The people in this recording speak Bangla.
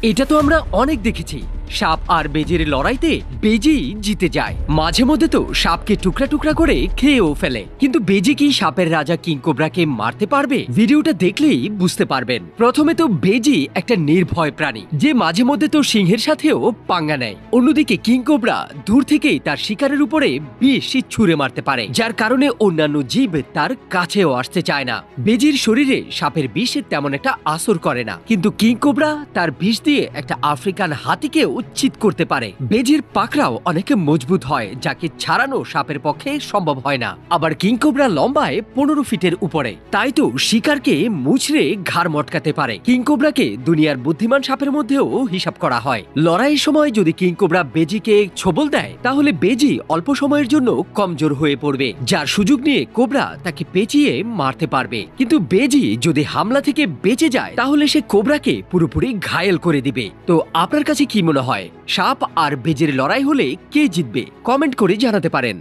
এটা তো আমরা অনেক দেখেছি। সাপ আর বেজির লড়াইতে বেজি জিতে যায়। মাঝে মধ্যে তো সাপকে টুকরা টুকরা করে খেয়েও ফেলে। কিন্তু বেজি কি সাপের রাজা কিংকোবরাকে মারতে পারবে? ভিডিওটা দেখলেই বুঝতে পারবেন। প্রথমে তো বেজি একটা নির্ভয় প্রাণী, যে মাঝে মধ্যে তো সিংহের সাথেও পাঙ্গা নেয়। অন্যদিকে কিংকোবরা দূর থেকেই তার শিকারের উপরে বিষ ছুঁড়ে মারতে পারে, যার কারণে অন্যান্য জীব তার কাছেও আসতে চায় না। বেজির শরীরে সাপের বিষ তেমন একটা আসর করে না, কিন্তু কিংকোবরা তার বিষ দিয়ে একটা আফ্রিকান হাতিকেও চিৎ করতে পারে। বেজির পাকড়াও অনেক মজবুত হয়, যাকে ছাড়ানো সাপের পক্ষে সম্ভব হয় না। আবার কিংকোবরা লম্বায় 15 ফিটের উপরে, তাই তো শিকারকে মুচড়ে ঘাড় মটকাতে পারে। কিংকোবরাকে দুনিয়ার বুদ্ধিমান সাপের মধ্যেও হিসাব করা হয়। লড়াইয়ের সময় যদি কিংকোবরা বেজিকে ছোবল দেয়, তাহলে বেজি অল্প সময়ের জন্য কমজোর হয়ে পড়বে, যার সুযোগ নিয়ে কোবরা তাকে পেঁচিয়ে মারতে পারবে। কিন্তু বেজি যদি হামলা থেকে বেঁচে যায়, তাহলে সে কোবরাকে পুরোপুরি ঘায়েল করে দিবে। তো আপনার কাছে কি মনে হয়, সাপ আর বেজির লড়াই হলে কে জিতবে? কমেন্ট করে জানাতে পারেন।